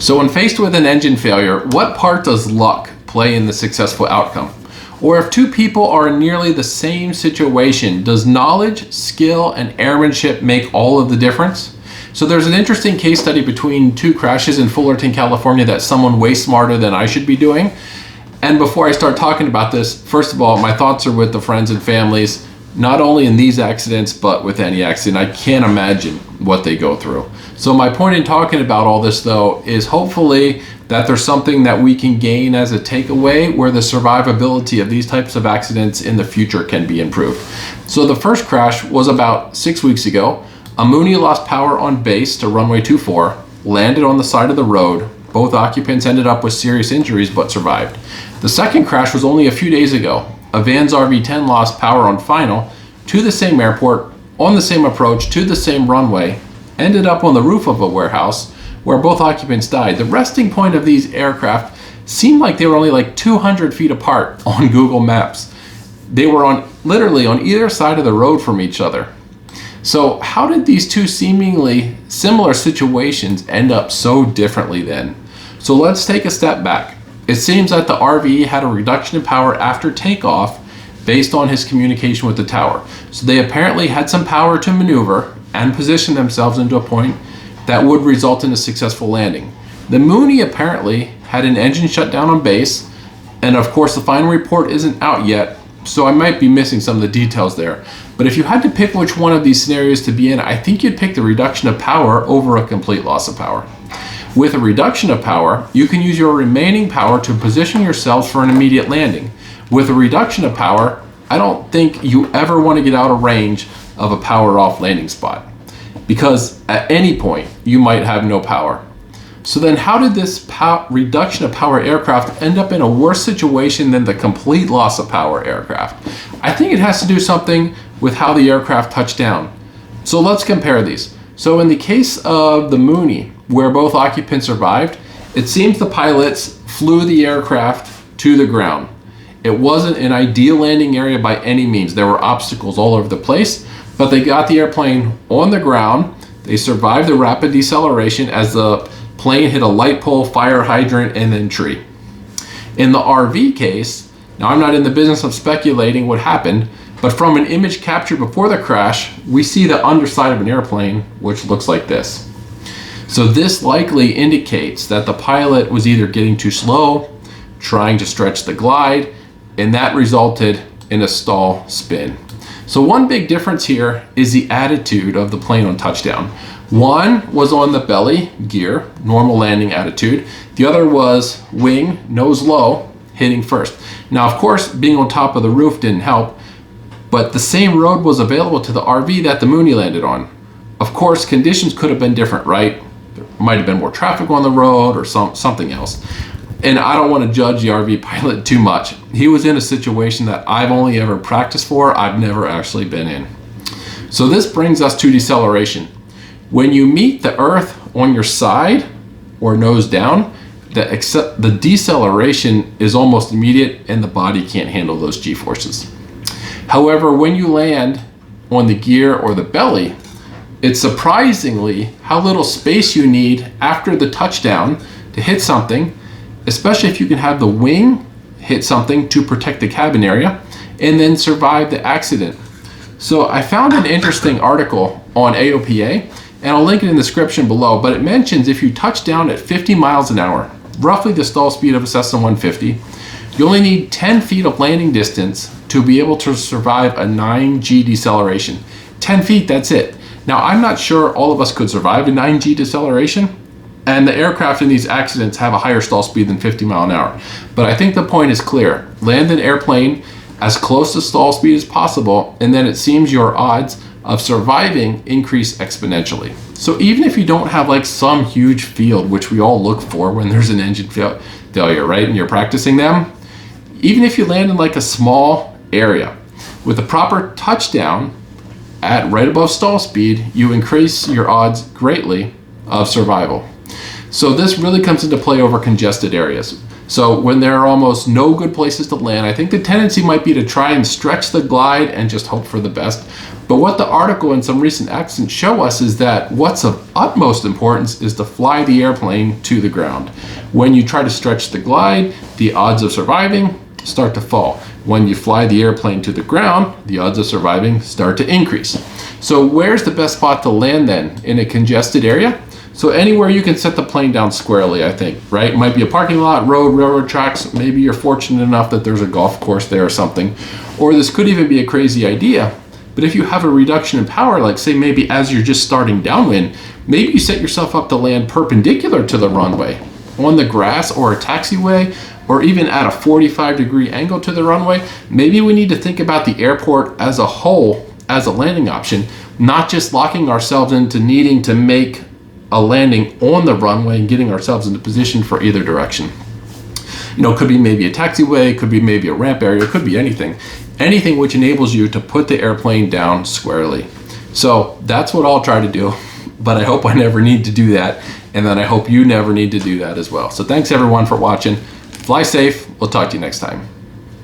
So when faced with an engine failure, what part does luck play in the successful outcome? Or if two people are in nearly the same situation, does knowledge, skill, and airmanship make all of the difference? So there's an interesting case study between two crashes in Fullerton, California that someone way smarter than I should be doing. And before I start talking about this, first of all, my thoughts are with the friends and families, not only in these accidents, but with any accident. I can't imagine what they go through. So my point in talking about all this, though, is hopefully that there's something that we can gain as a takeaway where the survivability of these types of accidents in the future can be improved. So the first crash was about 6 weeks ago. A Mooney lost power on base to runway 24, landed on the side of the road. Both occupants ended up with serious injuries but survived. The second crash was only a few days ago. A Vans RV 10 lost power on final to the same airport, on the same approach, to the same runway, ended up on the roof of a warehouse where both occupants died. The resting point of these aircraft seemed like they were only like 200 feet apart on Google Maps. They were literally on either side of the road from each other. So how did these two seemingly similar situations end up so differently then? So let's take a step back. It seems that the RV had a reduction in power after takeoff based on his communication with the tower. So they apparently had some power to maneuver and position themselves into a point that would result in a successful landing. The Mooney apparently had an engine shutdown on base, and of course the final report isn't out yet, so I might be missing some of the details there. But if you had to pick which one of these scenarios to be in, I think you'd pick the reduction of power over a complete loss of power. With a reduction of power, you can use your remaining power to position yourselves for an immediate landing. With a reduction of power, I don't think you ever want to get out of range of a power off landing spot, because at any point you might have no power. So then how did this reduction of power aircraft end up in a worse situation than the complete loss of power aircraft? I think it has to do something with how the aircraft touched down. So let's compare these. So in the case of the Mooney, where both occupants survived, it seems the pilots flew the aircraft to the ground. It wasn't an ideal landing area by any means. There were obstacles all over the place, but they got the airplane on the ground. They survived the rapid deceleration as the plane hit a light pole, fire hydrant, and then tree. In the RV case, now I'm not in the business of speculating what happened, but from an image captured before the crash, we see the underside of an airplane, which looks like this. So this likely indicates that the pilot was either getting too slow, trying to stretch the glide, and that resulted in a stall spin. So one big difference here is the attitude of the plane on touchdown. One was on the belly gear, normal landing attitude. The other was wing, nose low, hitting first. Now, of course, being on top of the roof didn't help, but the same road was available to the RV that the Mooney landed on. Of course, conditions could have been different, right? There might have been more traffic on the road or something else. And I don't want to judge the RV pilot too much. He was in a situation that I've only ever practiced for, I've never actually been in. So this brings us to deceleration. When you meet the earth on your side or nose down, the deceleration is almost immediate and the body can't handle those G-forces. However, when you land on the gear or the belly, it's surprisingly how little space you need after the touchdown to hit something, especially if you can have the wing hit something to protect the cabin area and then survive the accident. So I found an interesting article on AOPA, and I'll link it in the description below, but it mentions if you touch down at 50 miles an hour, roughly the stall speed of a Cessna 150, you only need 10 feet of landing distance to be able to survive a 9G deceleration. 10 feet, that's it. Now, I'm not sure all of us could survive a 9G deceleration, and the aircraft in these accidents have a higher stall speed than 50 miles an hour. But I think the point is clear. Land an airplane as close to stall speed as possible, and then it seems your odds of surviving increase exponentially. So even if you don't have like some huge field, which we all look for when there's an engine failure, right? And you're practicing them, even if you land in like a small area with a proper touchdown at right above stall speed, you increase your odds greatly of survival. So this really comes into play over congested areas. So when there are almost no good places to land, I think the tendency might be to try and stretch the glide and just hope for the best. But what the article and some recent accidents show us is that what's of utmost importance is to fly the airplane to the ground. When you try to stretch the glide, the odds of surviving start to fall. When you fly the airplane to the ground, the odds of surviving start to increase. So where's the best spot to land then? In a congested area? So anywhere you can set the plane down squarely, I think, right? It might be a parking lot, road, railroad tracks. Maybe you're fortunate enough that there's a golf course there or something. Or this could even be a crazy idea. But if you have a reduction in power, like say maybe as you're just starting downwind, maybe you set yourself up to land perpendicular to the runway, on the grass or a taxiway, or even at a 45-degree angle to the runway. Maybe we need to think about the airport as a whole as a landing option, not just locking ourselves into needing to make a landing on the runway and getting ourselves into position for either direction. You know, it could be maybe a taxiway, could be maybe a ramp area, could be anything. Anything which enables you to put the airplane down squarely. So that's what I'll try to do, but I hope I never need to do that, and then I hope you never need to do that as well. So thanks everyone for watching. Fly safe. We'll talk to you next time.